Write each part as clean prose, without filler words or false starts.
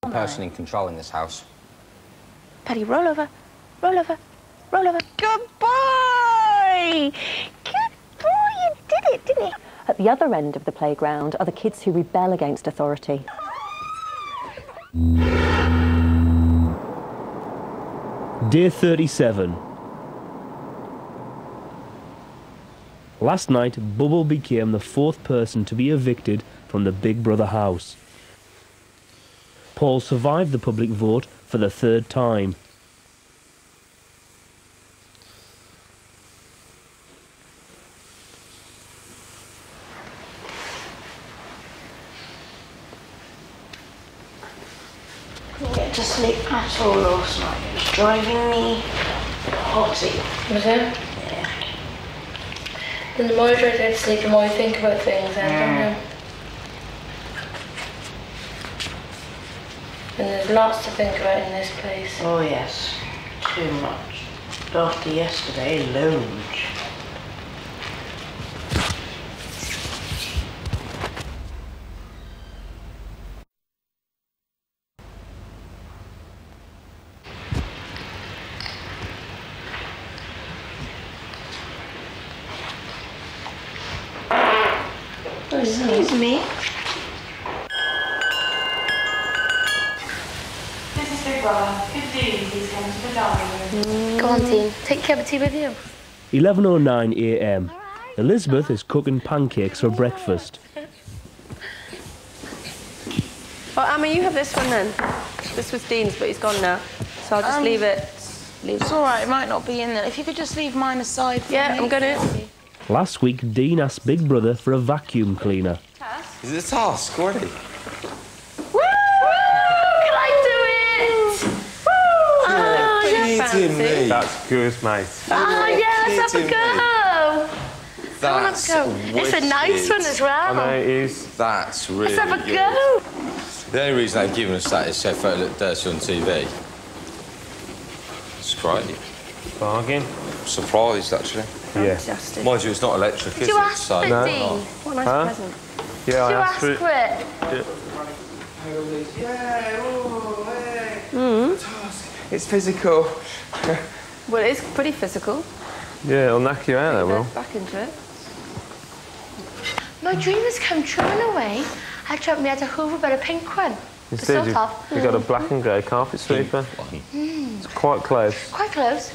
The person in control in this house. Paddy, roll over, roll over, roll over. Good boy! Good boy, you did it, didn't you? At the other end of the playground are the kids who rebel against authority. Day 37. Last night, Bubble became the 4th person to be evicted from the Big Brother house. Paul survived the public vote for the 3rd time. Couldn't get to sleep at all last night. It was driving me potty. Was it? Yeah. And the more you try to get to sleep, the more you think about things, don't you? And there's lots to think about in this place. Oh yes, too much. After yesterday, loads. Excuse me. This is Big Brother. Could Dean please come to the dining room? Go on, Dean. Take a cup of tea with you. 11:09 a.m. Elizabeth is cooking pancakes for breakfast. Well, Amma, you have this one then. This was Dean's, but he's gone now. So I'll just leave it. It's all right. It might not be in there. If you could just leave mine aside for me. Yeah, I'm gonna. Last week, Dean asked Big Brother for a vacuum cleaner. Is it a task already? Woo! Can I do it? Woo! Oh, Kidding me. That's good, mate. Oh, yeah, let's have a go. That's It's a nice one as well. I know it is. That's really Let's have a good. go. The only reason they've given us that is so far it looked dirty on TV. It's great. Bargain. Surprised, actually. Yeah. Fantastic. Mind you, it's not electric, Did is you it? ask So, for it, No. Dean? What a nice Huh? present. Yeah, Did I you asked ask for it. for it? It's physical. Well, it's pretty physical. Yeah, it'll knock you out, that will. Back into it. My dream has come true in a way. I dreamt we had a Hoover, but a pink one. Instead, Sort of. you got a black and grey carpet sweeper. It's quite close. Quite close.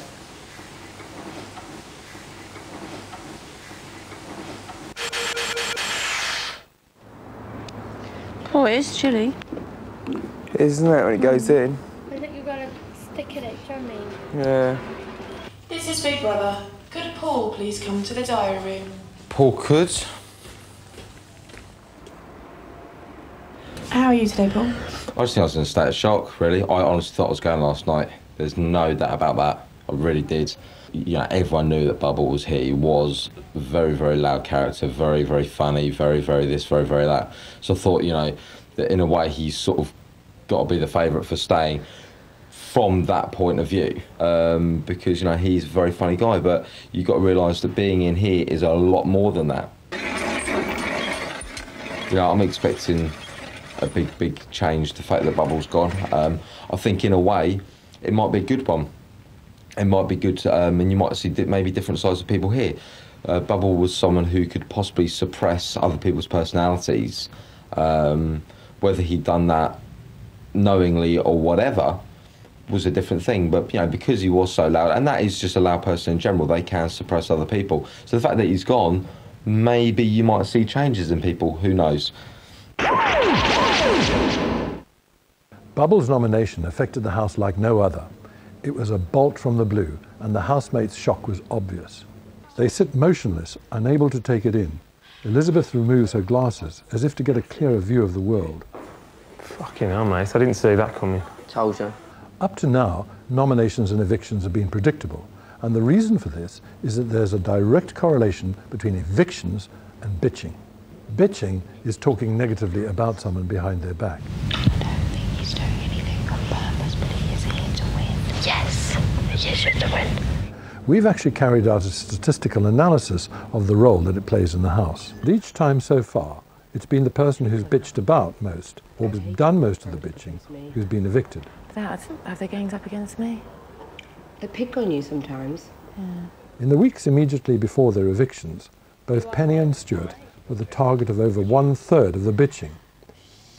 Oh, it is chilly. Isn't it, when it goes in? I think you've got to stick in it, do you know what I mean? Yeah. This is Big Brother. Could Paul please come to the diary room? Paul could. How are you today, Paul? I just think I was in a state of shock, really. I honestly thought I was going last night. There's no doubt about that. I really did. You know, everyone knew that Bubble was here. He was a very, very loud character, very, very funny, very, very this, very, very that. So I thought, you know, that in a way he's sort of got to be the favourite for staying from that point of view, because, you know, he's a very funny guy, but you've got to realise that being in here is a lot more than that. You know, I'm expecting a big change, the fact that Bubble's gone. I think in a way it might be a good one. It might be good, and you might see maybe different sides of people here. Bubble was someone who could possibly suppress other people's personalities. Whether he'd done that knowingly or whatever was a different thing, but, you know, because he was so loud, and that is just a loud person in general, they can suppress other people. So the fact that he's gone, maybe you might see changes in people, who knows? Bubble's nomination affected the house like no other. It was a bolt from the blue, and the housemates' shock was obvious. They sit motionless, unable to take it in. Elizabeth removes her glasses, as if to get a clearer view of the world. Fucking hell, mate. I didn't see that coming. Told you. Up to now, nominations and evictions have been predictable, and the reason for this is that there's a direct correlation between evictions and bitching. Bitching is talking negatively about someone behind their back. I don't think he's doing anything on purpose, but he is here to win. Yes, he is here to win. We've actually carried out a statistical analysis of the role that it plays in the house. And each time so far, it's been the person who's bitched about most or has done most of the bitching, who's been evicted. Have they ganged up against me? They pick on you sometimes. Yeah. In the weeks immediately before their evictions, both Penny and Stuart were the target of over 1/3 of the bitching.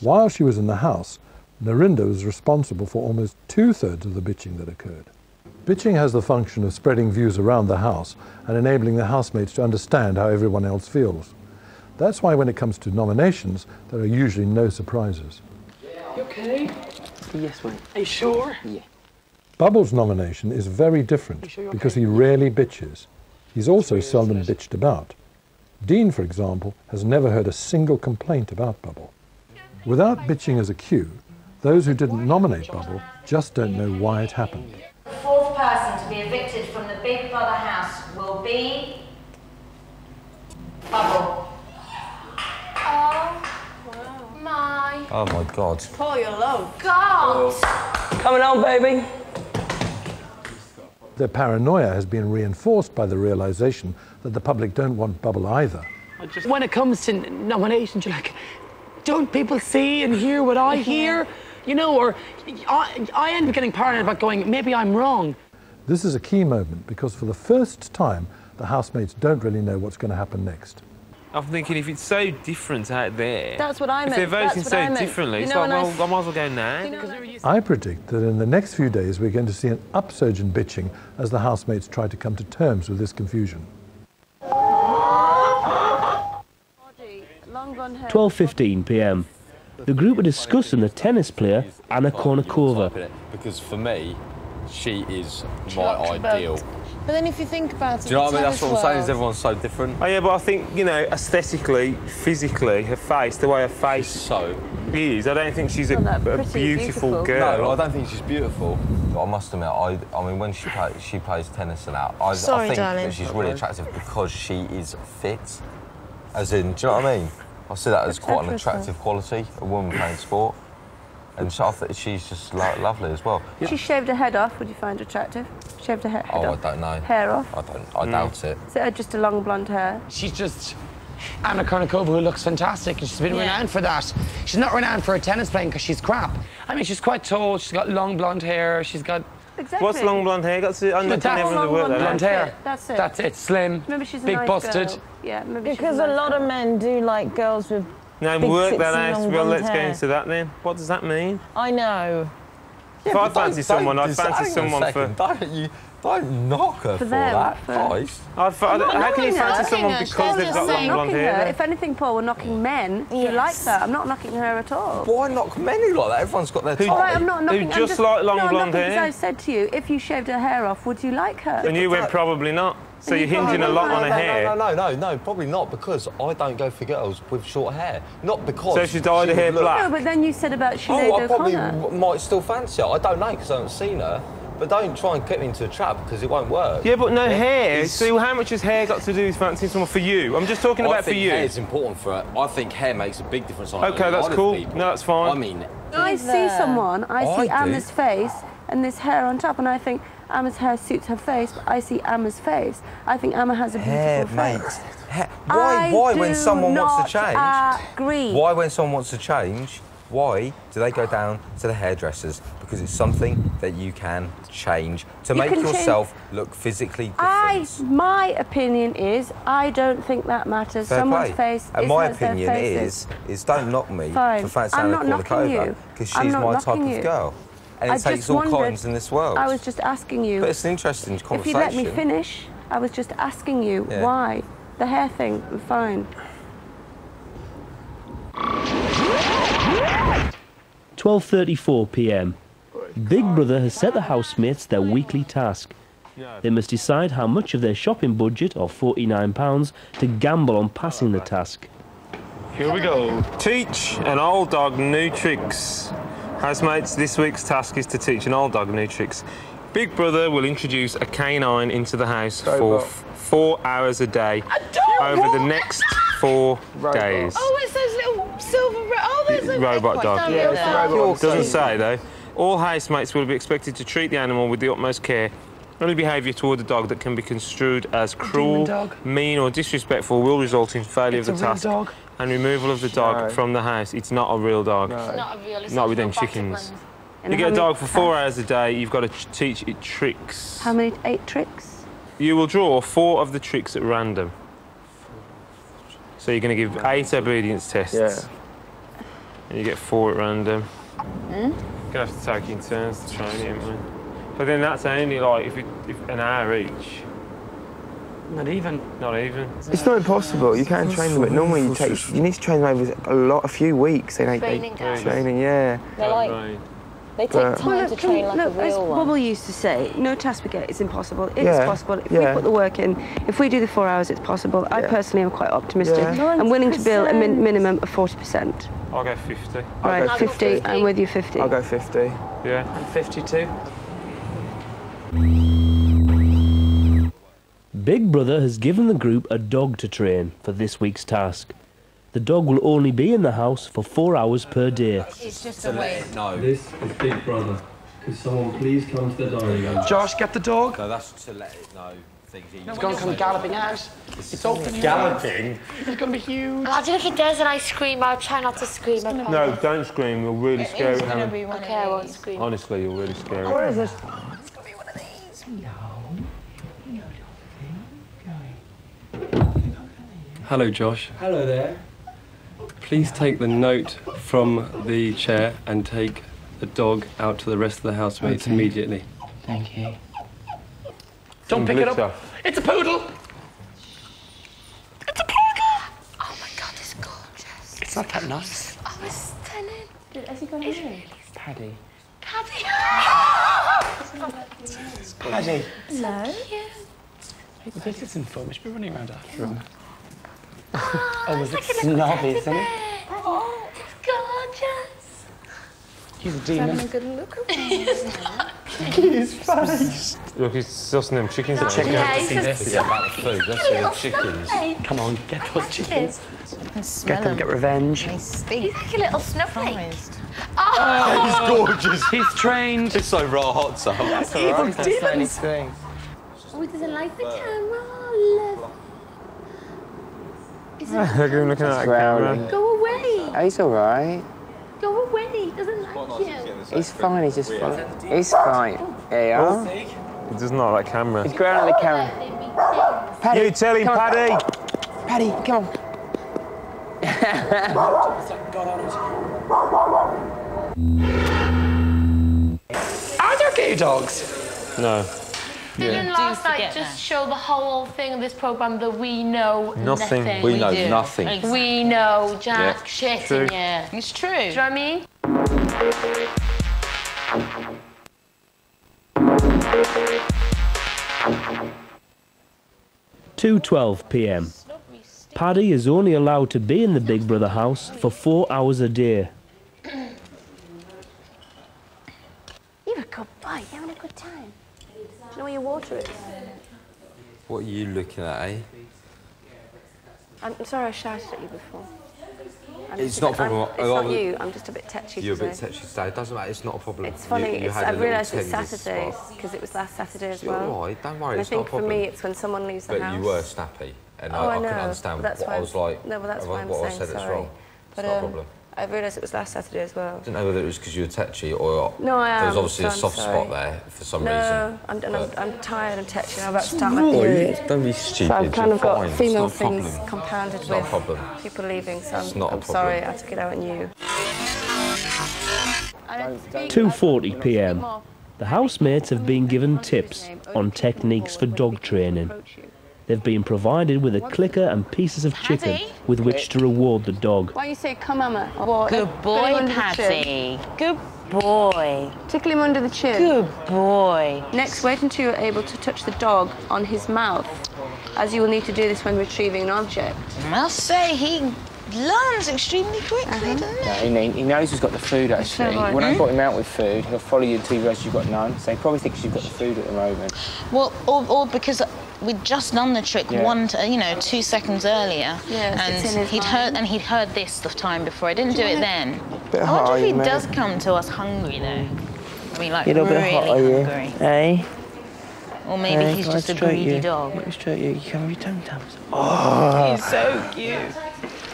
While she was in the house, Narinda was responsible for almost 2/3 of the bitching that occurred. Bitching has the function of spreading views around the house and enabling the housemates to understand how everyone else feels. That's why when it comes to nominations, there are usually no surprises. You okay? Yes, mate. Are you sure? Yeah. Bubbles' nomination is very different because he rarely bitches. He's also seldom bitched about. Dean, for example, has never heard a single complaint about Bubble. Without bitching as a cue, those who didn't nominate Bubble just don't know why it happened. The fourth person to be evicted from the Big Brother house will be Bubble. Oh my God. Paul, you're low. God! Coming on, baby. Their paranoia has been reinforced by the realization that the public don't want Bubble either. When it comes to nominations, you're like, don't people see and hear what I hear? You know, or I end up getting paranoid about going, maybe I'm wrong. This is a key moment because for the first time, the housemates don't really know what's going to happen next. I'm thinking if it's so different out there... That's what I meant. If they're voting so differently, it's like, well, I might as well go now. I predict that in the next few days, we're going to see an upsurge in bitching as the housemates try to come to terms with this confusion. 12:15 p.m. The group are discussing the tennis player Anna Kournikova. Because for me, she is my ideal. But then if you think about it... Do you know what I mean? That's what I'm saying, is everyone's so different. Oh, yeah, but I think, you know, aesthetically, phically, her face, the way her face is, I don't think she's a beautiful girl. No, I don't think she's beautiful. But I must admit, I mean, when she plays tennis and that, I think that she's really attractive because she is fit. As in, do you know what I mean? I see that as quite an attractive quality, a woman playing sport. And so I think she's just lovely as well. If she shaved her head off, would you find her attractive? Shaved her head off? I don't know. Hair off? I doubt it. Is it just a long blonde hair? She's just Anna Kournikova, who looks fantastic, and she's been renowned for that. She's not renowned for her tennis playing because she's crap. I mean, she's quite tall, she's got long blonde hair, she's got... Exactly. What's long blonde hair got to... I'm not everyone's work there. Blonde hair. That's it. That's it. Slim, maybe she's a big nice busted. Girl. Yeah, maybe because she's a lot of men do like girls with No, big work tits that and out. long Well, blonde let's go hair. into that then. What does that mean? I know. If I fancy someone, I'd fancy someone for... Don't knock her for that, guys. How can you fancy someone because they've got long blonde hair? If anything, Paul, we're knocking men who like her. I'm not knocking her at all. Why knock men who like that? Everyone's got their type. All right, I'm not knocking. Who just like long blonde hair? Because I said to you, if you shaved her hair off, would you like her? And you went probably not. So you're hinging a lot on her hair. No, probably not, because I don't go for girls with short hair. Not because... So she dyed her hair black? No, but then you said about Sinead I probably O'Connor. might still fancy her. I don't know, because I haven't seen her. But don't try and get me into a trap, because it won't work. Yeah, but no hair. So how much has hair got to do with fancying someone for you? I'm just talking about for you. I think hair is important for her. I think hair makes a big difference on OK, that's cool. No, that's fine. I mean... I see someone, I see Emma's face and this hair on top, and I think Emma's hair suits her face, but I see Emma's face. I think Emma has a beautiful face. Why when someone wants to change? Agree. Why when someone wants to change, why do they go down to the hairdressers? Because it's something that you can change to make yourself look physically different. My opinion is, I don't think that matters. Someone's face and is my as their opinion face is don't knock me Fine. for fancying I'm Anna not knocking you. because she's my type of girl. And it takes all kinds in this world. I was just asking you. But it's an interesting conversation. If you let me finish, I was just asking you why. The hair thing, fine. 12:34 p.m. Big Brother has set the housemates their weekly task. They must decide how much of their shopping budget of £49 to gamble on passing the task. Here we go. Teach an old dog new tricks. Housemates, this week's task is to teach an old dog new tricks. Big Brother will introduce a canine into the house for 4 hours a day over the next 4 days. Oh, it's those little silver... Oh, there's a robot dog. Yeah, it's a robot. Doesn't say, though. All housemates will be expected to treat the animal with the utmost care. Any behaviour toward the dog that can be construed as cruel, mean or disrespectful will result in failure of the task and removal of the dog from the house, it's not a real dog. It's not a real. Not with them chickens. You get a dog for 4 hours a day, you've got to teach it tricks. How many? 8 tricks? You will draw 4 of the tricks at random. So you're going to give 8 obedience tests. Yeah. And you get 4 at random. Hmm? You're going to have to take in turns to train it, man. But then that's only like if an hour each. Not even. Not even. It's not impossible. You can train them, but normally you need to train them over a few weeks. Training days. Training, yeah. They're like, they take time to train like a real as one. Bubble used to say, no task we get is impossible. It is Yeah, possible. If we put the work in, if we do the 4 hours, it's possible. I personally am quite optimistic. Yeah. I'm willing to bill a minimum of 40%. I'll go 50. Right, go 50. I'm with you, 50. I'll go 50. Yeah. And 52. Big Brother has given the group a dog to train for this week's task. The dog will only be in the house for 4 hours per day. It's just a way. This is Big Brother. Could someone please come to the dining room? Josh, get the dog. No, that's to let it know things. It's going to come galloping out. It's open. Galloping? It's going to be huge. Imagine if it does and I scream. I'll try not to scream. No, don't scream. You'll really scare it. Okay, I won't scream. Honestly, you'll really scare it. Where is it? It's going to be one of these. Hello, Josh. Hello there. Please take the note from the chair and take the dog out to the rest of the housemates immediately. Thank you. Don't pick it up. It's a poodle. It's a poodle. Oh my God, it's gorgeous. It's not that nice. Oh, it's stunning. Has he got It's a really Paddy. Paddy. Paddy. Hello. This isn't fun. We should be running around after him. Oh, was it snobby, isn't it? Oh, it's gorgeous. He's a demon. Having a good look at His face. Look, he's sussing them chickens. Check out to see this. Yeah, about the food. Let's see the chickens. Come on, get those chickens. Smell Get them, get revenge. They stink. He's like a little snowflake. Oh, he's gorgeous. He's trained. It's so raw hot, so that's all Evil right. demons. Oh, he doesn't like the camera. Oh, love. Look at him looking at that camera. Go away. Oh, he's all right. Go away. He doesn't like you. He's fine. He's just fine. He's fine. There you are. He doesn't like that camera. He's growling at the camera. Paddy, You tell him, come on. Paddy. Paddy, come on. Are there gay dogs? No. Didn't last night just show the whole thing of this programme that we know Nothing. nothing. We know nothing. We know jack Yeah. shit True. in here. It's true. Do you know what I mean? 2:12 p.m. Paddy is only allowed to be in the Big Brother house for 4 hours a day. You're a good boy. You're having a good time. Do you know where your water is? What are you looking at, eh? I'm sorry I shouted at you before. It's not a problem. It's not you. I'm just a bit tetchy You're a bit today. tetchy today. It doesn't matter. It's not a problem. It's funny. You had a I little realised it's tender Saturday spot. because it was last Saturday as You're well. all right. Don't worry. And I It's not a think for problem. me, it's when someone leaves the But house. you were snappy, and Oh, I know. couldn't understand That's what why I was like. No, well, that's why I'm what I saying said it's sorry. wrong. But It's not a problem. I realised it was last Saturday as well. I didn't know whether it was because you were tetchy or No, I am. there was obviously a so I'm soft sorry. spot there for some No, reason. I'm tired. I'm tetchy. I'm about to start No, my period. don't be stupid. So I've kind You're of got fine. It's female not a problem. things compounded It's not a with problem. people leaving. So It's not a I'm sorry. I took it out on you. 2:40 p.m. The housemates have been given tips on techniques for dog training. They've been provided with a clicker and pieces of chicken with which to reward the dog. Why don't you say, come, Mama? Or, Good boy, Patty. Good boy. Tickle him under the chin. Good boy. Next, wait until you're able to touch the dog on his mouth, as you will need to do this when retrieving an object. I must say, he learns extremely quickly, doesn't he? Yeah, he knows he's got the food, actually. right. When I brought him out with food, he'll follow you until he realises you've got none. So he probably thinks you've got the food at the moment. Well, or because we'd just done the trick 2 seconds earlier, it's in his and he'd heard this the time before. I didn't do it then. Bit I hot, wonder are if he you, mate? does come to us hungry though. I mean, like You're a little really bit hot, are you? hungry. Hey? Or maybe he's can I just a stroke greedy you? dog. Let me stroke you. You come with your tum-tums. Oh! He's so cute.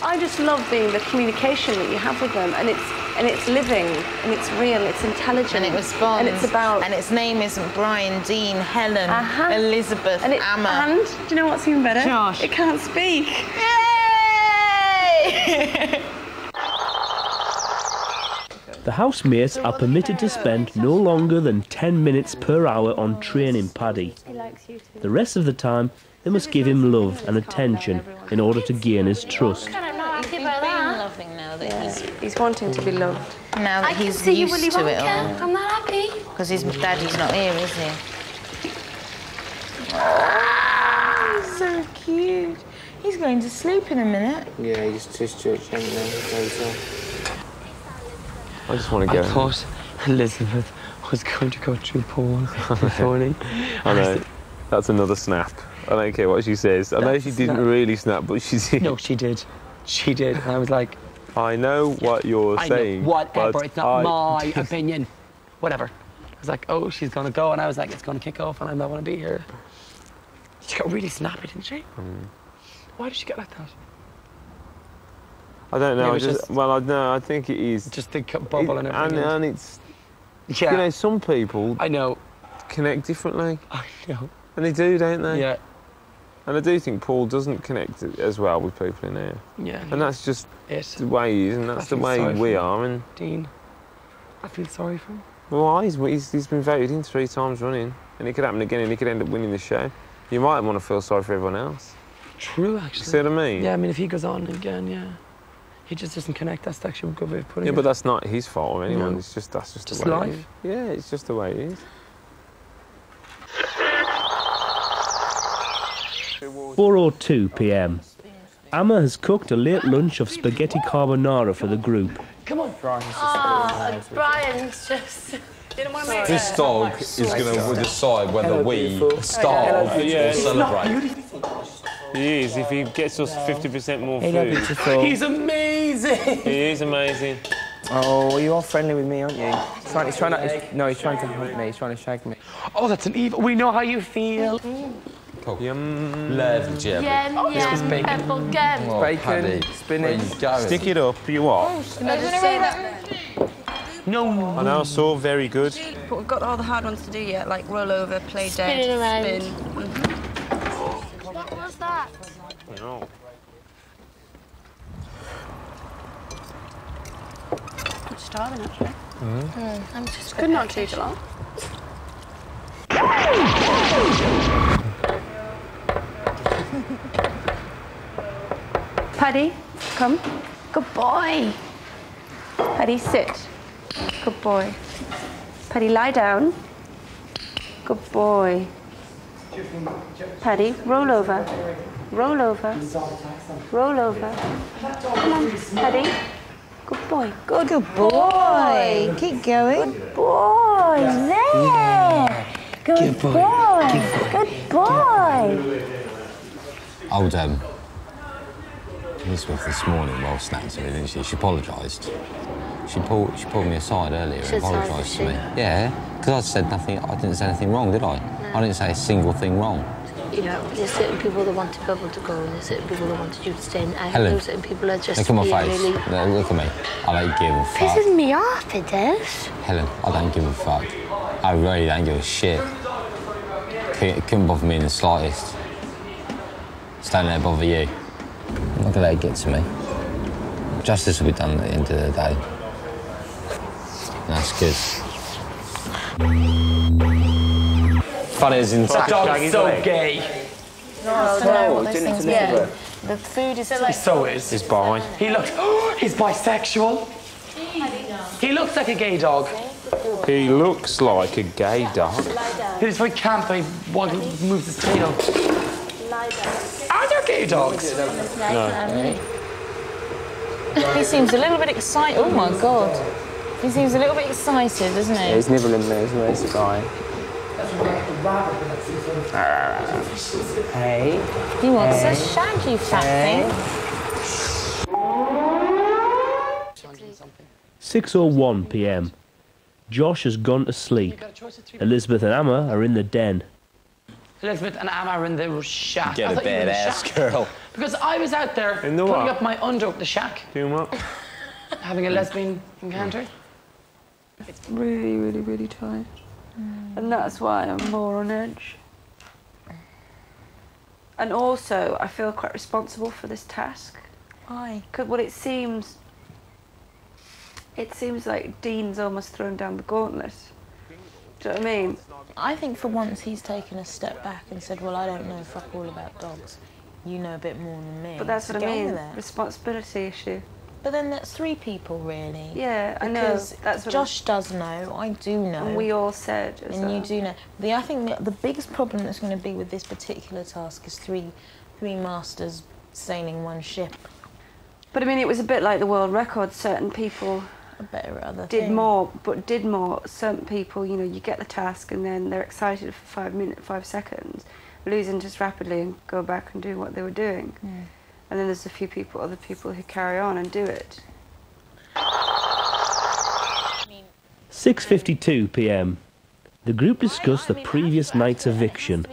I just love the communication that you have with them, and it's living, and it's real, it's intelligent, and it responds, and it's about. And its name isn't Brian, Dean, Helen, Elizabeth, and Amma. And do you know what's even better? Josh. It can't speak. Yay! The housemates are permitted to spend no longer than 10 minutes per hour on training Paddy. The rest of the time, they must give him love and attention in order to gain his trust. I'm not happy about that. Loving now that he's wanting to be loved. Now that he's used to it all. I'm not happy. Because his daddy's not here, is he? Oh, so cute. He's going to sleep in a minute. Yeah, he just gently goes on. I just want to go. I thought Elizabeth was going to go through Paul this morning. I know. That's another snap. I don't care what she says. I know she didn't really snap, but she did. No, she did. She did. And I was like... I know what you're saying. Know, whatever. It's not my opinion. Whatever. I was like, oh, she's going to go. And I was like, it's going to kick off and I don't want to be here. She got really snappy, didn't she? Why did she get like that? I don't know. I think it is. Just the bubble and everything. And it's... Yeah. You know, some people... I know. Connect differently. I know. And they do, don't they? Yeah. And I do think Paul doesn't connect as well with people in here. Yeah. And that's just the way he is, and that's the way we are. And Dean, I feel sorry for him. Well, he's been voted in 3 times running, and it could happen again, and he could end up winning the show. You might want to feel sorry for everyone else. True, actually. See what I mean? Yeah, I mean, if he goes on again, yeah. He just doesn't connect. That's actually a good way of putting it. Yeah, but that's not his fault or anyone. No. It's just that's just the way life. It is. Yeah, it's just the way it is. 4:02 p.m. Amma has cooked a late lunch of spaghetti carbonara for the group. Come on, Brian's just... This dog is going to decide whether we starve or celebrate. He is. If he gets us 50% more food. He's amazing. He is amazing. Oh, you're all friendly with me, aren't you? He's trying to hunt me. He's trying to shag me. Oh, that's an evil. We know how you feel. Cool. Yum. Love Jim. Pepple gem. Bacon, spinach. Stick it up. You what? Can I just say that? No. I know. I saw very good. But we've got all the hard ones to do yet, like roll over, play Spinning dead, around. spin. What was that? No. I'm starving, actually. I'm just Could not take it long. Paddy, come. Good boy. Paddy, sit. Good boy. Paddy, lie down. Good boy. Paddy, roll over. Roll over. Roll over. Come on, Paddy. Good boy. Good boy. Keep going. Good boy. There. Good boy. Good boy. Old Elizabeth this morning, well, snapped at me, didn't she? She apologised. She pulled me aside earlier and apologised to me. Yeah, because I said nothing. I didn't say anything wrong, did I? No. I didn't say a single thing wrong. You know, there's certain people that wanted Bubble to go, and there's certain people that wanted you to stay. And Helen, there's certain people that just look at my face. really... No, look at me. I don't give a fuck. Pisses me off, it does. Helen, I don't give a fuck. I really don't give a shit. It couldn't bother me in the slightest. Just don't let it bother you. I'm not gonna let it get to me. Justice will be done at the end of the day. And that's good. Funny as in That dog's so gay. No, the food is like... So is. He's bi. He looks... he's bisexual. He looks like a gay dog. He looks like a gay dog. He's very campy. One moves his tail. Are there gay dogs? No. He seems a little bit excited. Oh my God. He seems a little bit excited, doesn't he? Yeah, he's nibbling me, isn't he? He's a guy. Hey. He wants a shag, you fat thing. 6:01 p.m. Josh has gone to sleep. Elizabeth and Amma are in the den. Elizabeth and Amma are in the shack. Get I a thought you were in the badass shack. girl. Because I was out there In the putting what? up my under at the shack. Doing what? Having a lesbian encounter. It's really, really, really tight. And that's why I'm more on edge. And also, I feel quite responsible for this task. Why? Because what it seems like Dean's almost thrown down the gauntlet. Do you know what I mean? I think for once he's taken a step back and said, well, I don't know fuck all about dogs. You know a bit more than me. But that's So what I get on mean, with it. responsibility issue. But then that's 3 people, really. Yeah, I know. Because That's what Josh does know, I do know. And we all said as And well. you do know. I think the biggest problem that's going to be with this particular task is three masters sailing one ship. But I mean, it was a bit like the world record. Certain people did more. Certain people, you know, you get the task and then they're excited for 5 seconds, lose interest rapidly and go back and do what they were doing. And then there's other people who carry on and do it. 6:52 p.m. The group discussed the previous night's eviction.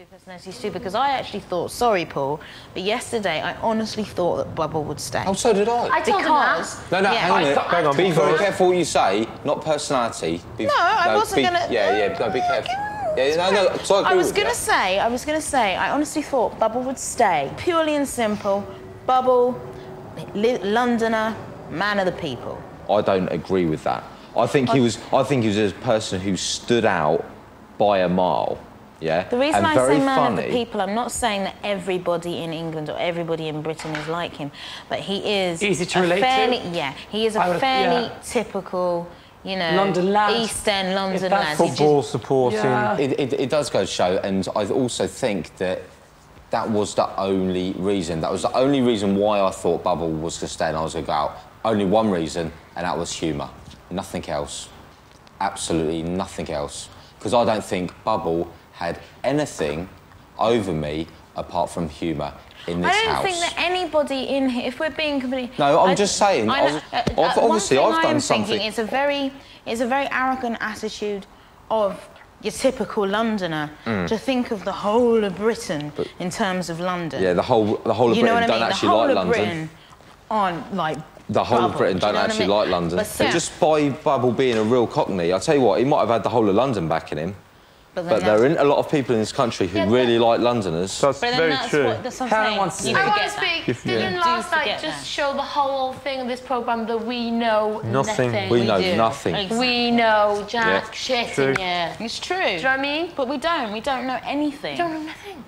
Personalities too, because I actually thought, sorry Paul, but yesterday I honestly thought that Bubble would stay. Oh, so did I. I told him that. No, Yeah, hang on a minute. hang on, Be very because- careful what you say, not personality. No, I wasn't gonna- Yeah, no, be careful. Yeah, no, so I was gonna say, I honestly thought Bubble would stay. Purely and simple, Bubble, Londoner, man of the people. I don't agree with that. I think he was a person who stood out by a mile. Yeah. The reason and I very say man funny. of the people, I'm not saying that everybody in England or everybody in Britain is like him, but he is Easy to relate to? Yeah, he is a fairly typical, you know, London lad. East End London That's lad. football supporting. Yeah. It does go to show, and I also think that was the only reason. That was the only reason why I thought Bubble was to stay and I was going to go out. Only one reason, and that was humour. Nothing else. Absolutely nothing else. Because I don't think Bubble had anything over me apart from humour in this house. I don't think that anybody in here, if we're being completely... No, I'm just saying. Obviously, I've done something. It's a very arrogant attitude of your typical Londoner to think of the whole of Britain in terms of London. Yeah, the whole of You know Britain what I don't mean? actually The whole like of London. Britain on, like, The whole Bubble, of Britain do you don't know what I actually mean? like London. But still- Just by Bubble being a real Cockney, I'll tell you what, he might have had the whole of London backing him. But there aren't a lot of people in this country who really like Londoners. That's very true. That's what I'm saying. I want to speak. Didn't last night just show the whole thing of this programme that we know nothing? We know nothing. We know jack shit True. in here. It's true. Do you know what I mean? But we don't. We don't know anything. We don't know nothing.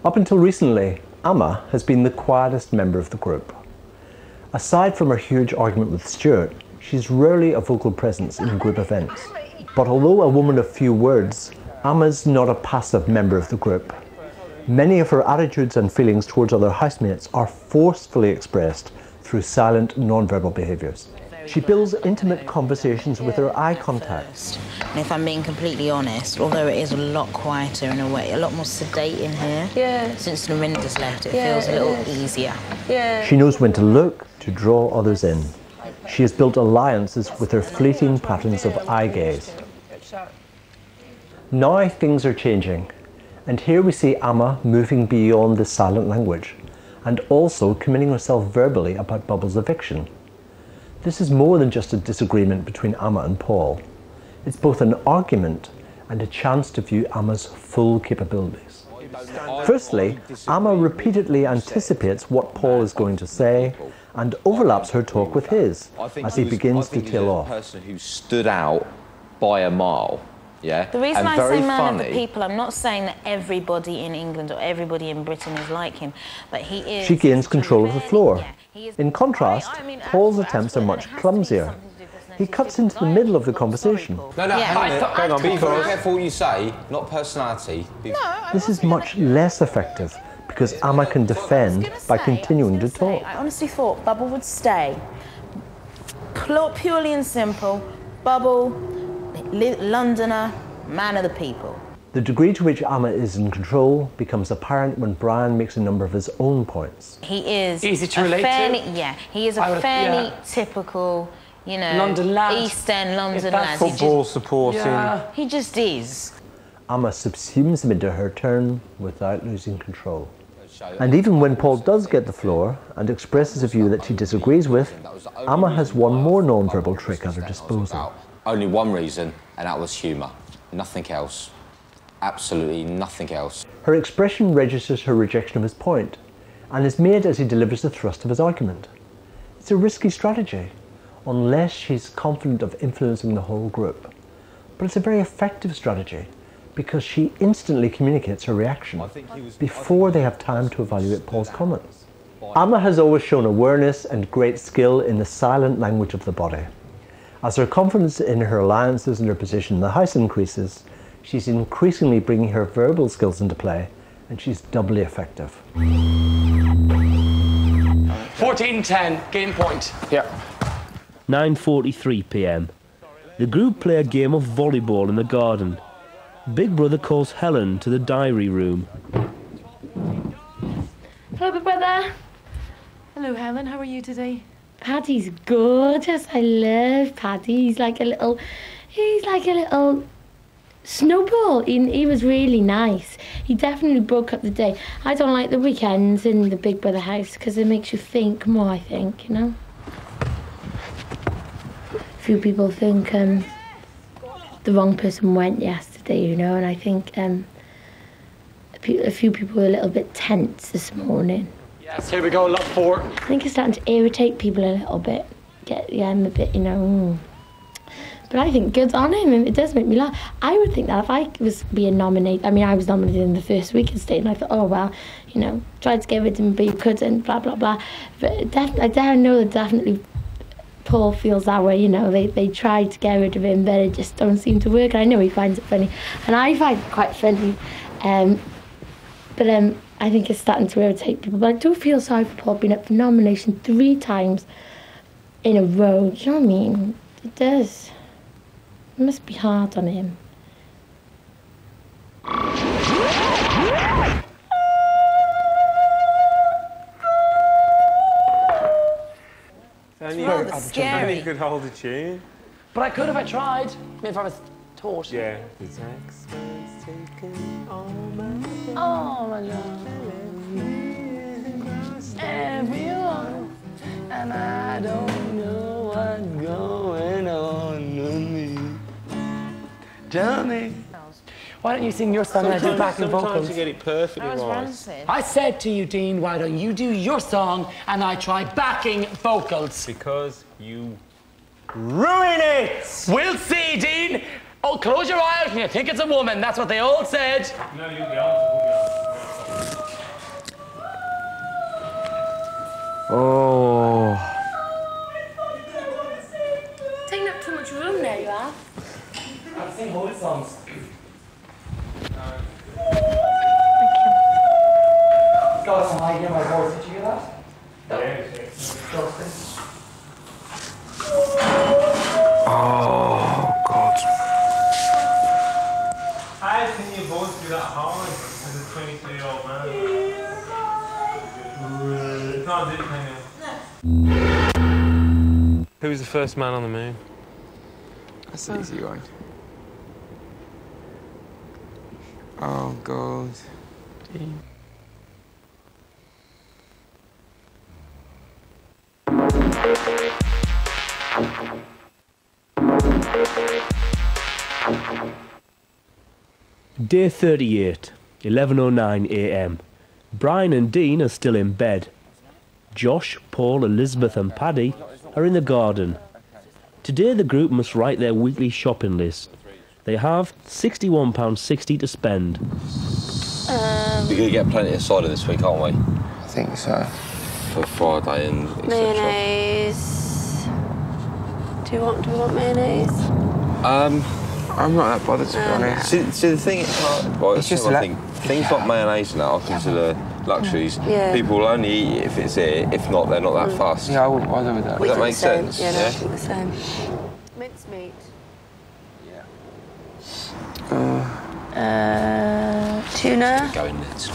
Up until recently, Amma has been the quietest member of the group. Aside from her huge argument with Stuart, she's rarely a vocal presence in group events. But although a woman of few words, Amma's not a passive member of the group. Many of her attitudes and feelings towards other housemates are forcefully expressed through silent, non-verbal behaviours. She builds intimate conversations with her eye contact. And if I'm being completely honest, although it is a lot quieter in a way, a lot more sedate in here, since Narinda's left, it feels a little easier. She knows when to look to draw others in. She has built alliances with her fleeting patterns of eye gaze. Now things are changing, and here we see Amma moving beyond the silent language, and also committing herself verbally about Bubble's eviction. This is more than just a disagreement between Amma and Paul. It's both an argument and a chance to view Amma's full capabilities. Firstly, Amma repeatedly anticipates what Paul is going to say and overlaps her talk with his as he begins to tail off. A person who stood out by a mile. Yeah. The reason and I very say man funny. of the people, I'm not saying that everybody in England or everybody in Britain is like him, but he is... She gains control of the floor. In contrast, Paul's attempts are much clumsier. He cuts into the middle of the conversation. No, hang on a minute. Hang on, be very careful what you say, not personality. This is much less effective because Amma can defend by continuing to talk. I honestly thought Bubble would stay. Purely and simple, Bubble, Londoner, man of the people. The degree to which Amma is in control becomes apparent when Brian makes a number of his own points. He is easy to relate to. He is a fairly typical, you know, London lad. East End London That's lad. football supporting. Yeah. He just is. Amma subsumes him into her turn without losing control. And even when Paul does get the floor and expresses a view that she disagrees with, Amma has one more non-verbal trick at her disposal. Only one reason, and that was humour. Nothing else. Absolutely nothing else. Her expression registers her rejection of his point and is made as he delivers the thrust of his argument. It's a risky strategy, unless she's confident of influencing the whole group. But it's a very effective strategy because she instantly communicates her reaction before they have time to evaluate Paul's comments. Amma has always shown awareness and great skill in the silent language of the body. As her confidence in her alliances and her position in the house increases, she's increasingly bringing her verbal skills into play, and she's doubly effective. 14-10, game point. Yeah. 9:43 p.m. The group play a game of volleyball in the garden. Big Brother calls Helen to the diary room. Hello, Big Brother. Hello, Helen. How are you today? Paddy's gorgeous. I love Paddy. He's like a little snowball. He was really nice. He definitely broke up the day. I don't like the weekends in the Big Brother house because it makes you think more, I think, you know? A few people think the wrong person went yesterday, you know, and I think a few people were a little bit tense this morning. Yes, here we go, lot 4. I think it's starting to irritate people a little bit. I'm a bit, you know... But I think good on him, and it does make me laugh. I would think that if I was being nominated, I mean, I was nominated in the first week and stayed, and I thought, oh, well, you know, tried to get rid of him, but you couldn't, blah, blah, blah. But I know that definitely Paul feels that way, you know. They tried to get rid of him, but it just don't seem to work. I know he finds it funny, and I find it quite funny. But I think it's starting to irritate people. But I do feel sorry for Paul being up for nomination 3 times in a row. Do you know what I mean? It does. It must be hard on him. Only you could hold a tune. But I could if I tried. Maybe if I was taught. Yeah. The tax man's taking all my joy. Oh my God. Everyone, and I don't know what's going on with me. Tell me. Why don't you sing your song and I do backing vocals? Sometimes you get it perfectly right. I said to you, Dean, why don't you do your song and I try backing vocals? Because you ruin it! We'll see, Dean. Oh, close your eyes and you think it's a woman. That's what they all said. No, you'll be on. Oh. Taking up too much room there, you are. I've seen whole songs. Got some high in my voice. Did you hear that? Oh, God. How can your voice be that high as a 23-year-old man? You can't do it, can you? Who was the first man on the moon? That's an easy one. Oh, God. Dean. Day 38, 11:09 a.m. Brian and Dean are still in bed. Josh, Paul, Elizabeth and Paddy are in the garden. Today the group must write their weekly shopping list. They have £61.60 to spend. We're going to get plenty of cider this week, aren't we? I think so. For Friday and etc. Mayonnaise. Do we want mayonnaise? I'm not that bothered, to be honest. See, the thing is, well, It's just things like mayonnaise and that I consider luxuries. Yeah. People will only eat it if it's here. If not, they're not that fussed. Yeah, I wouldn't bother with that. Does that make sense? Yeah, no, I think the same. Mincemeat. Yeah. Tuna. Going next.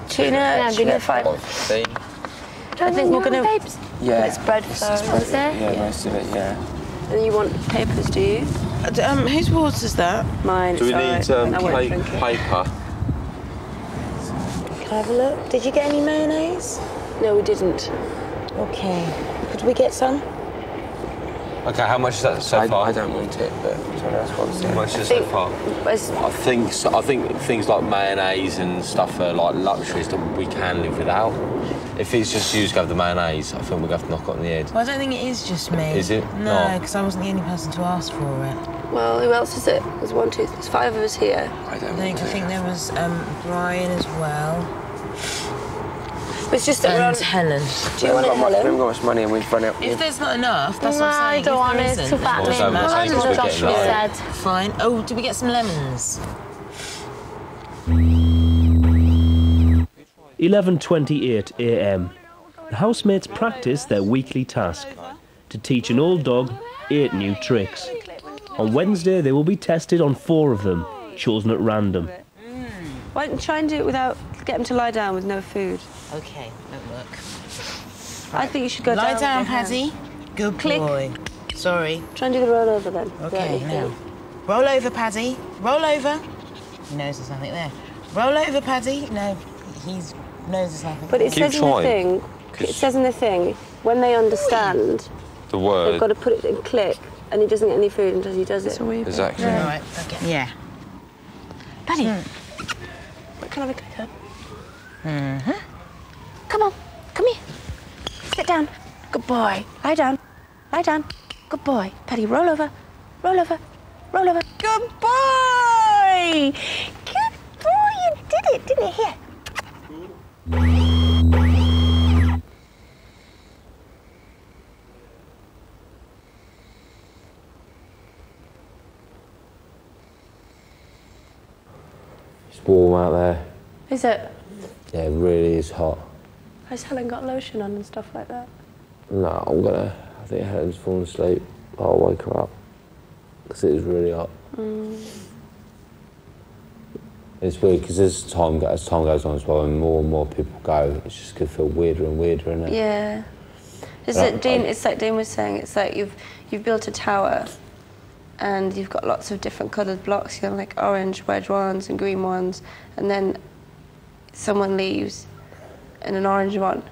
Tuna 5. 15. I think we're going to... babes? Yeah. It's bread It's flour, bread, is it? Yeah, most of it, yeah. And you want papers, do you? Whose water's that? Mine. Do we need I won't drink it. paper? Can I have a look? Did you get any mayonnaise? No, we didn't. Okay. Could we get some? Okay, how much is that so far? I don't want it, but someone else wants it. How much is so far? I think things like mayonnaise and stuff are like luxuries that we can live without. If it's just you to have the mayonnaise, I think we're going to have to knock it on the head. Well, I don't think it is just me. Is it? No, because I wasn't the only person to ask for it. Well, who else is it? There's 1, 2, there's 5 of us here. I don't I think there was Brian as well. It's just that we're on... Helen. Do you want it, We Helen? haven't got much money and we've run out. If there's not enough, that's No, what I'm saying. I don't want If it. there Too isn't, fattening. Joshua said. Fine. Oh, did we get some lemons? 11:28 a.m. The housemates practice their weekly task to teach an old dog 8 new tricks. On Wednesday, they will be tested on 4 of them, chosen at random. Why don't you try and do it without... Get him to lie down with no food. Okay, won't work. I think you should go Lie down, with your Paddy. hand. Good Click. boy. Sorry. Try and do the rollover then. Okay, now. Roll over, Paddy. Roll over. He knows there's nothing there. Roll over, Paddy. No, he knows there's nothing But there. it says in the thing, when they understand, The word. they've got to put it in click, and he doesn't get any food until he does it. Exactly. All right, okay. Yeah. Paddy, can I have a clicker? Mm-hmm. Come on, come here. Sit down. Good boy. Lie down. Lie down. Good boy. Paddy, roll over. Roll over. Roll over. Good boy! Good boy, you did it, didn't you? Here. It's warm out there. Is it? Yeah, it really is hot. Has Helen got lotion on and stuff like that? No, I think Helen's fallen asleep. I'll wake her up. Because it is really hot. It's weird because as time goes on as well, and more people go, it's just going to feel weirder and weirder, isn't it? Yeah. It's like Dean was saying, it's like you've built a tower and you've got lots of different coloured blocks, you know, like orange, red ones and green ones, and then someone leaves and an orange one,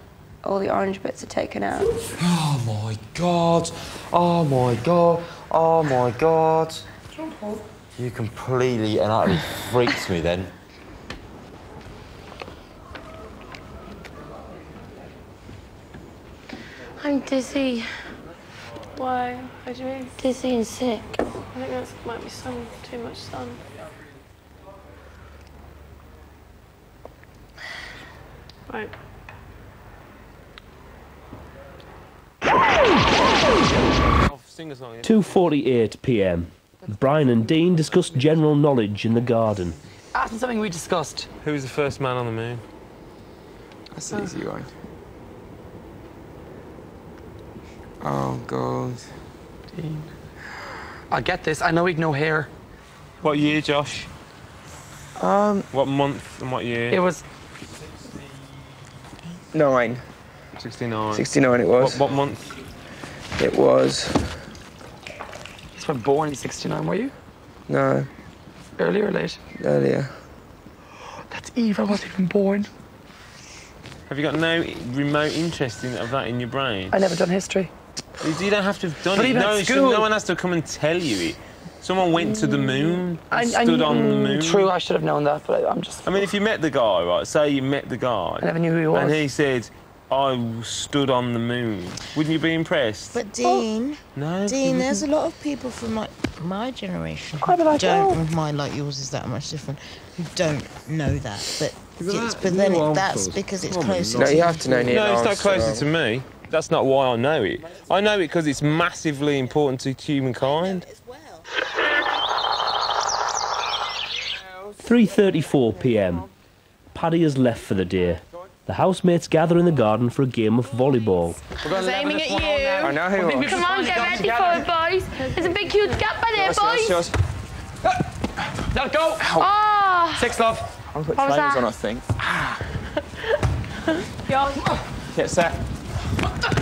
all the orange bits are taken out. Oh my God. Oh my God. Oh my God. You completely and utterly freaked me then. I'm dizzy. Why? What do you mean? Dizzy and sick. I think that might be too much sun. Right. 2:48 p.m. Brian and Dean discuss general knowledge in the garden. That's something we discussed. Who was the first man on the moon? That's an easy one. Oh, God. Dean. I get this. I know he'd no hair. What year, Josh? What month and what year? It was 9. 69. 69 it was. What month? It was... You were born in 69, were you? No. Early or late? Earlier. That's Eve, I wasn't even born. Have you got no remote interest of that in your brain? I never done history. You don't have to have done But it. even No, at school... no one has to come and tell you it. Someone went to the moon, stood on the moon. True, I should have known that, but I'm just... I mean, if you met the guy, right, say you met the guy... I never knew who he was. And he said, I stood on the moon. Wouldn't you be impressed? But Dean, No. Dean, there's a lot of people from my generation I'd be like, don't. Mine, like yours, is that much different. Who don't know that, that's because it's closer. No, you have to know Neil No, it's not Armstrong. closer to me. That's not why I know it. I know it because it's massively important to humankind. 3:34 p.m. Paddy has left for the day. The housemates gather in the garden for a game of volleyball. He's aiming at you. I know who you are. Come on, get ready for it, boys. There's a big, huge gap by there, boys. Let it go. Oh. 6 love. I'll put What was trainers that? on, I think. Get set.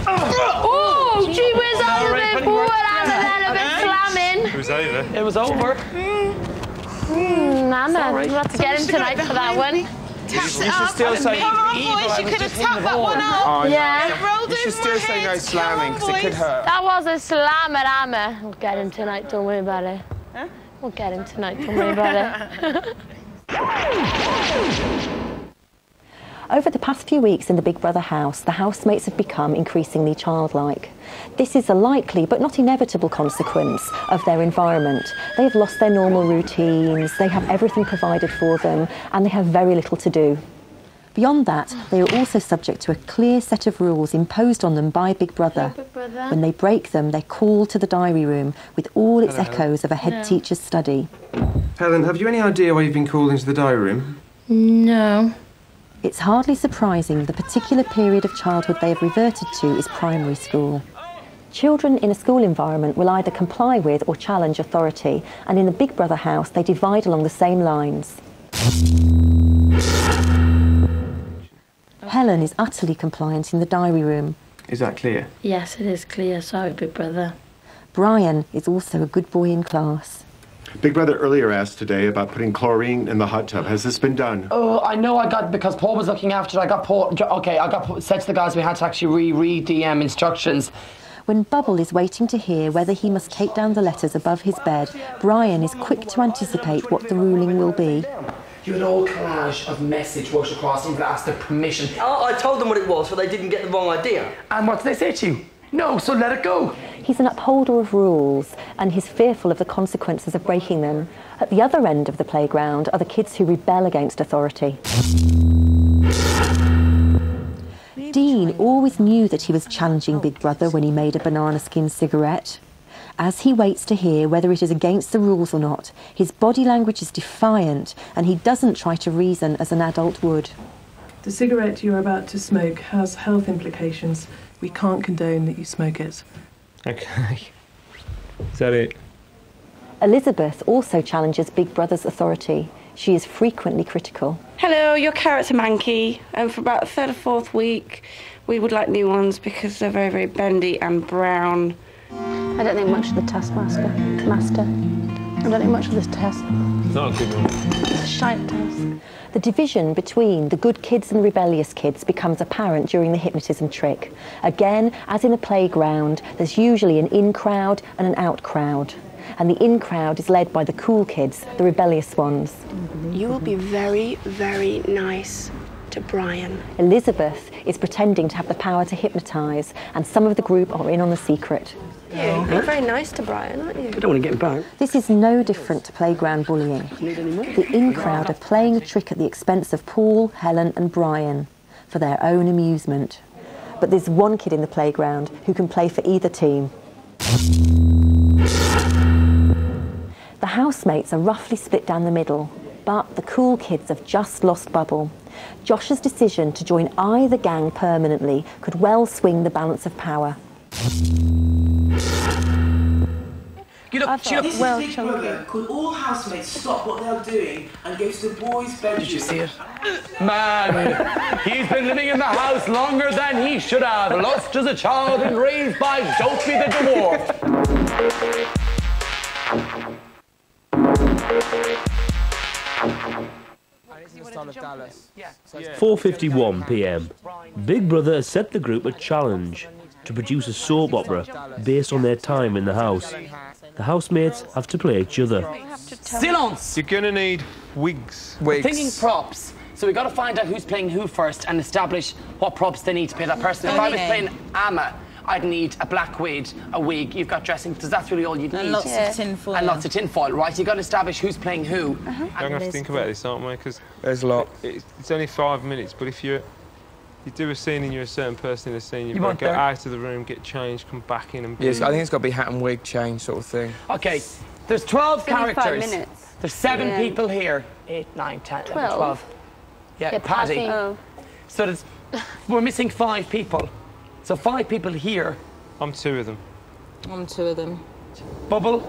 Oh, gee whiz, that was a bit forward and then a bit slamming. It was over. It was over. Nana, you have to get him tonight for that one. You should still say Come on, boys, you could have tapped that one up. Oh, Yeah. You should still say no slamming, because it could hurt. That was a slammer hammer. We'll get him tonight, don't worry about it. Huh? We'll get him tonight, don't worry about it. Over the past few weeks in the Big Brother house, the housemates have become increasingly childlike. This is a likely but not inevitable consequence of their environment. They have lost their normal routines, they have everything provided for them, and they have very little to do. Beyond that, they are also subject to a clear set of rules imposed on them by Big Brother. When they break them, they're called to the diary room with all its echoes of a head teacher's study. Helen, have you any idea why you've been called into the diary room? No. It's hardly surprising the particular period of childhood they have reverted to is primary school. Children in a school environment will either comply with or challenge authority, and in the Big Brother house they divide along the same lines. Helen is utterly compliant in the diary room. Is that clear? Yes, it is clear. Sorry, Big Brother. Brian is also a good boy in class. Big Brother earlier asked today about putting chlorine in the hot tub. Has this been done? Oh, I know because Paul was looking after it. I got said to the guys we had to actually reread the instructions. When Bubble is waiting to hear whether he must take down the letters above his bed, Brian is quick to anticipate what the ruling will be. You had all collage of message washed across and asked their permission. Oh, I told them what it was so they didn't get the wrong idea. And what did they say to you? No, so let it go. He's an upholder of rules, and he's fearful of the consequences of breaking them. At the other end of the playground are the kids who rebel against authority. Dean always knew that he was challenging Big Brother when he made a banana skin cigarette. As he waits to hear whether it is against the rules or not, his body language is defiant, and he doesn't try to reason as an adult would. The cigarette you're about to smoke has health implications. We can't condone that you smoke it. Okay. Is that it? Elizabeth also challenges Big Brother's authority. She is frequently critical. Hello, your carrots are manky, and for about the third or fourth week, we would like new ones because they're very, very bendy and brown. I don't think much of the taskmaster. I don't think much of this test. It's not a good one. It's a shite task. The division between the good kids and rebellious kids becomes apparent during the hypnotism trick. Again, as in a playground, there's usually an in crowd and an out crowd. And the in crowd is led by the cool kids, the rebellious ones. You will be very, very nice to Brian. Elizabeth is pretending to have the power to hypnotise, and some of the group are in on the secret. You're very nice to Brian, aren't you? I don't want to get back. This is no different to playground bullying. The in crowd are playing a trick at the expense of Paul, Helen and Brian for their own amusement. But there's one kid in the playground who can play for either team. The housemates are roughly split down the middle, but the cool kids have just lost Bubble. Josh's decision to join either gang permanently could well swing the balance of power. This is Big Brother. Could all housemates stop what they're doing and go to the boys' bedroom? Did you see it? Man, he's been living in the house longer than he should have. Lost as a child and raised by Dopey the dwarf. 4:51 p.m. Big Brother has set the group a challenge to produce a soap opera based on their time in the house. The housemates have to play each other. Silence! You're gonna need wigs. We're thinking props. So we got to find out who's playing who first and establish what props they need to play that person. If I was playing Amma, I'd need a black wig, a wig. You've got dressing, because that's really all you'd need. And lots of tinfoil. And lots of tinfoil, right? You've got to establish who's playing who. We're going to have to think about this, aren't we? Because there's a lot. It's only 5 minutes, but if you do a scene and you're a certain person in a scene, you've got to go out of the room, get changed, come back in and... Yes, I think it's got to be hat and wig change sort of thing. OK, there's 12 characters. 5 minutes. There's 7 people here. 8, 9, 10, 11, 12. Yeah, Paddy. Oh. So we're missing 5 people. So 5 people here. I'm 2 of them. I'm 2 of them. Bubble?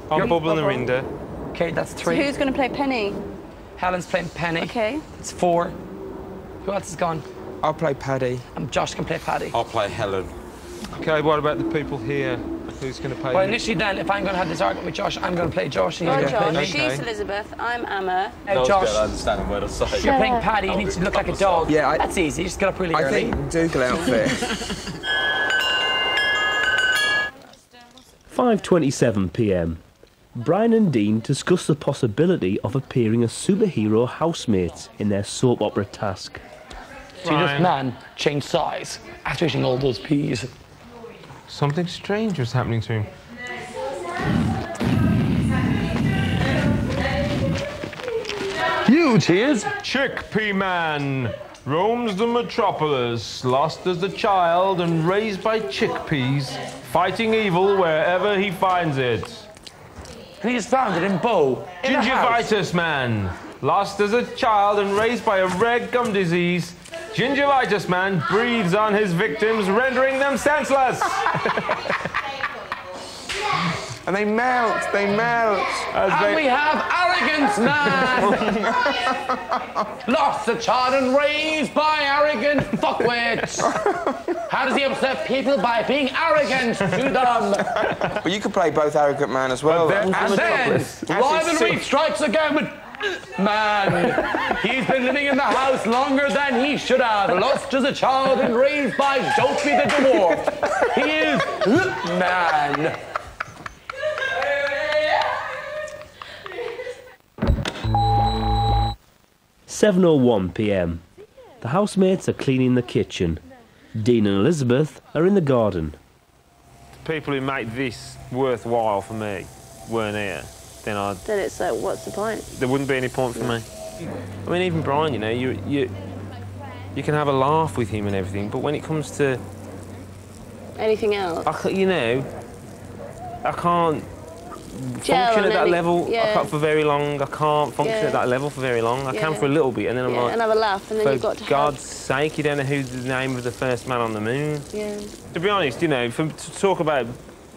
I'm Bubble and Arinda. OK, that's 3. So who's going to play Penny? Helen's playing Penny. OK. That's 4. Who else is gone? I'll play Paddy. And Josh can play Paddy. I'll play Helen. Okay, what about the people here? Who's going to pay? Well, initially then, if I'm going to have this argument with Josh, I'm going to play Josh. You're He's Josh, play me. she's Elizabeth, I'm Emma. No, Josh, understand what I say. you're playing Paddy, you need to look like a dog. Yeah, that's easy, you just get up really early. I think Dougal outfit. 5:27 p.m. Brian and Dean discuss the possibility of appearing as superhero housemates in their soap opera task. See, this man changed size after eating all those peas. Something strange was happening to him. You, Cheers. Chickpea Man roams the metropolis, lost as a child and raised by chickpeas, fighting evil wherever he finds it. And he's found it in Bow. Gingivitis Man, lost as a child and raised by a rare gum disease. Gingivitis Man breathes on his victims, rendering them senseless. And they melt, they melt. And we have Arrogance Man! Lost a child and raised by arrogant fuckwits. How does he upset people? By being arrogant to them. But you could play both Arrogant Man as well. And then, rivalry strikes again with Man. He's been living in the house longer than he should have. Lost as a child and raised by Dopey the dwarf. He is Man. 7:01 p.m. The housemates are cleaning the kitchen. Dean and Elizabeth are in the garden. The people who make this worthwhile for me weren't here. Then it's like, what's the point? There wouldn't be any point for me. I mean, even Brian, you know, you can have a laugh with him and everything, but when it comes to anything else, I can't function at that level. Yeah. I can't for very long. I can't function at that level for very long. I can for a little bit, and then I'm like, and have a laugh, and then you've got to. For God's sake, you don't know who's the name of the first man on the moon. Yeah. To be honest, you know, to talk about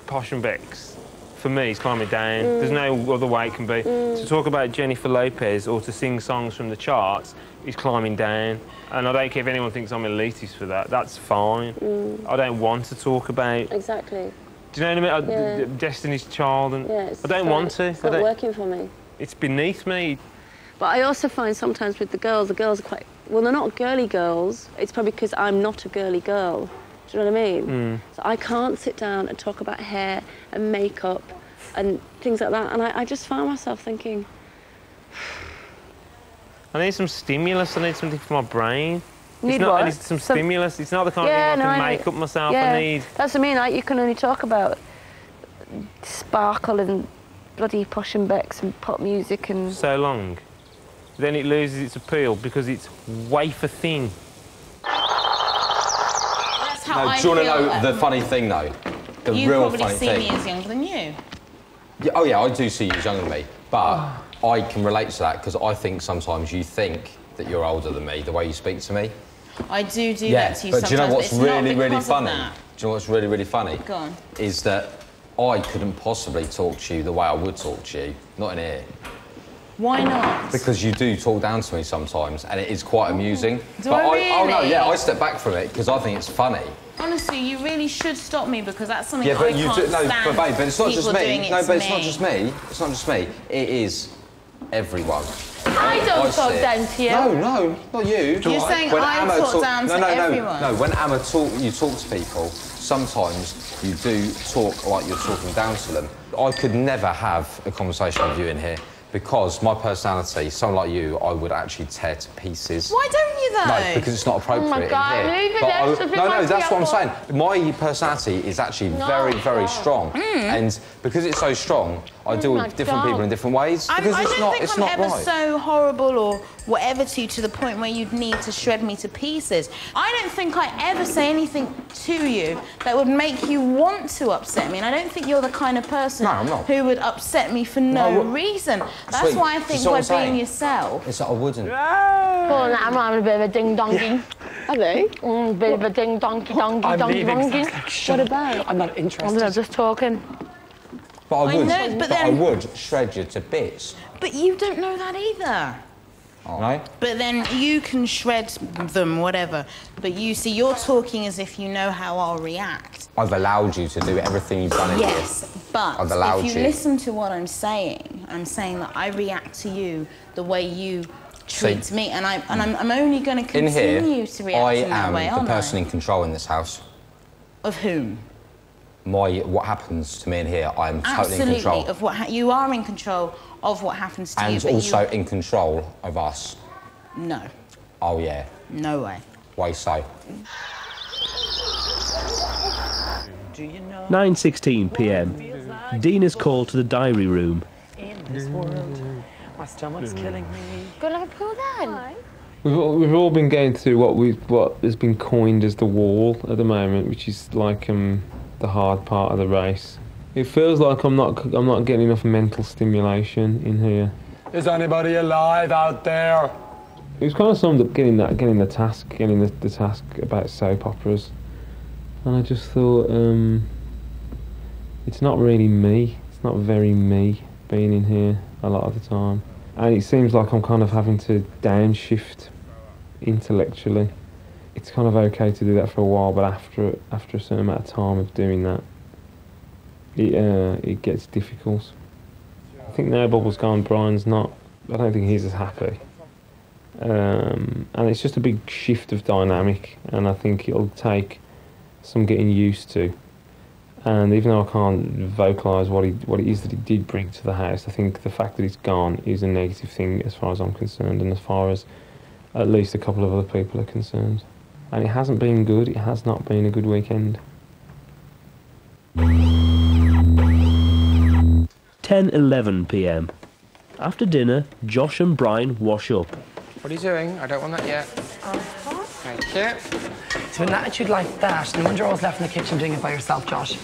Posh and Bex, for me, it's climbing down. There's no other way it can be. To talk about Jennifer Lopez or to sing songs from the charts is climbing down. And I don't care if anyone thinks I'm elitist for that. That's fine. I don't want to talk about. Exactly. Do you know what I mean? Destiny's Child, and I don't want to. It's not working for me. It's beneath me. But I also find sometimes with the girls are quite, well, they're not girly girls. It's probably because I'm not a girly girl. Do you know what I mean? So I can't sit down and talk about hair and makeup and things like that. And I just find myself thinking, I need some stimulus. I need something for my brain. I need some stimulus. It's not the kind of thing I can make up myself. Yeah, I need. That's what I mean. Like, you can only talk about sparkle and bloody Posh and Bex and pop music and. So long, then it loses its appeal because it's wafer thin. That's how I do you want to feel. know the funny thing though? The You real probably funny see thing. me as younger than you. Yeah, oh yeah, I do see you as younger than me, but I can relate to that because I think sometimes you think that you're older than me, the way you speak to me. I do Yeah, that to you but sometimes, do you know what's but it's not really, really because of funny? that. Do you know what's really, really funny? Go on. Is that I couldn't possibly talk to you the way I would talk to you, not in here. Why not? Because you do talk down to me sometimes, and it is quite amusing. Do but I oh no, really? yeah, I step back from it because I think it's funny. Honestly, you really should stop me because that's something Yeah, but I you can't do, no, stand. but babe, but it's not just people me. doing it No, to but it's me. not just me. It's not just me. It is everyone. I don't talk down to you. No, not you. You're saying I talk down to everyone. No, when Amma you talk to people, sometimes you do talk like you're talking down to them. I could never have a conversation with you in here because my personality, someone like you, I would actually tear to pieces. Why don't you though? No, because it's not appropriate Oh my God, in here. leave it But there, something like no, that's what I'm that. saying. My personality is actually very, very strong. And because it's so strong, I deal with different people in different ways. Because I it's don't not, think it's I'm not ever right. so horrible or whatever to the point where you'd need to shred me to pieces. I don't think I ever say anything to you that would make you want to upset me, and I don't think you're the kind of person who would upset me for no reason. That's Sweet. why I think You see what by I'm saying? being yourself. It's like I wouldn't. Go on, I'm having a bit of a ding-dongy. Are they? Bit of a ding-dongy. What about? I'm not interested. I'm just talking. But I would. know, but I then- would shred you to bits. But you don't know that either. No? But then you can shred them, whatever. But you see, you're talking as if you know how I'll react. I've allowed you to do everything you've done in here. Yes, but I've allowed if you listen to what I'm saying that I react to you the way you treat me, and I'm only going to continue to react in that way, I am the person in control in this house. Of whom? What happens to me in here, I am totally in control. Of what you are in control of what happens to you. And also in control of us. No. Oh, yeah. No way. Why so? 9:16 p.m. Dean is called to the diary room. In this world, my stomach's killing me. Go like a pool then. We've all been going through what has been coined as the wall at the moment, which is like the hard part of the race. It feels like I'm not getting enough mental stimulation in here. Is anybody alive out there? It was kind of summed up getting the task about soap operas, and I just thought it's not really me. It's not very me being in here a lot of the time, and it seems like I'm kind of having to downshift intellectually. It's kind of okay to do that for a while, but after a certain amount of time of doing that, it gets difficult. I think now Bubble's gone, Brian's not. I don't think he's as happy. And it's just a big shift of dynamic, and I think it'll take some getting used to. And even though I can't vocalise what it is that he did bring to the house, I think the fact that he's gone is a negative thing as far as I'm concerned, and as far as at least a couple of other people are concerned. And it hasn't been good. It has not been a good weekend. 10:11 p.m. After dinner, Josh and Brian wash up. What are you doing? I don't want that yet. Thank you. To an attitude like that, no wonder you're always left in the kitchen doing it by yourself, Josh.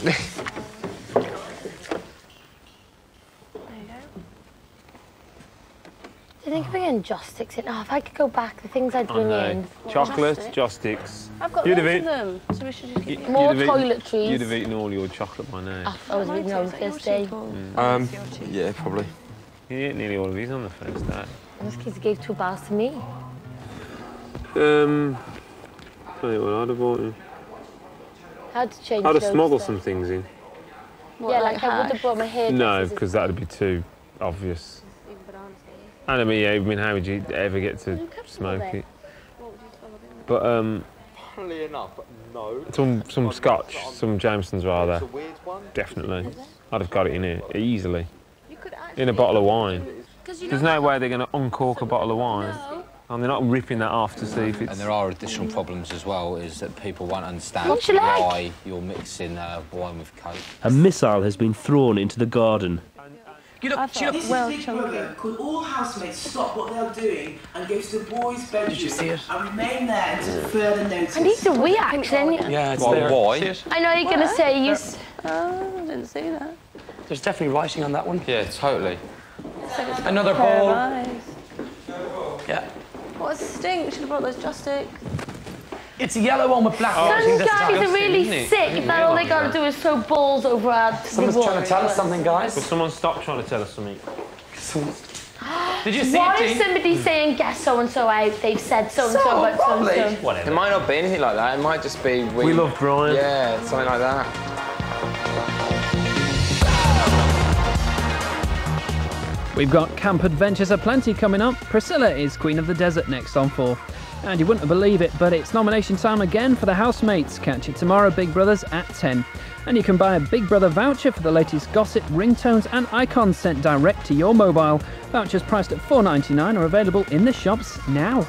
Do you think of getting joss sticks in? Oh, if I could go back, the things I'd bring in. Chocolate, joss sticks. I've got loads of them, so we should just keep more toiletries. You'd have eaten all your chocolate by now. I was eating on the first day. Yeah, probably. You ate nearly all of these on the first day. This kid gave 2 bars to me. Tell you what I'd have bought you. Had to change I'd have those smuggled though. some things in. What, yeah, like I would have brought my hair. No, because that'd be too obvious. And I mean, how would you ever get to smoke it? But Funnily enough, no. some scotch, some Jameson's rather. Definitely. I'd have got it in here easily. In a bottle of wine. There's no way they're going to uncork a bottle of wine. And they're not ripping that off to see if it's... And there are additional problems as well, is that people won't understand What's your leg? why you're mixing wine with Coke. A missile has been thrown into the garden. This Big Brother. Could all housemates stop what they're doing and go to the boys' bedroom? Did you see it? And remain there until further notice? I need the reaction. Yeah, it's Well, there. why? I know you're going to say you... Oh, I didn't see that. There's definitely writing on that one. Yeah, totally. Another Pair of bowl. eyes. Yeah. What a stink. Should have brought those joss sticks. It's a yellow one with black Some writing this guys time. are really sick if all they got to do is throw balls over our Someone's trying to tell us something, guys. Will someone stop trying to tell us something? Did you see what it, if Dean? somebody's saying guess so-and-so out, they've said so-and-so about so-and-so? It might not be anything like that. It might just be... We love Brian. Yeah, something like that. We've got camp adventures aplenty coming up. Priscilla is Queen of the Desert next on 4. And you wouldn't believe it, but it's nomination time again for the housemates. Catch it tomorrow, Big Brothers at 10. And you can buy a Big Brother voucher for the latest gossip, ringtones and icons sent direct to your mobile. Vouchers priced at $4.99 are available in the shops now.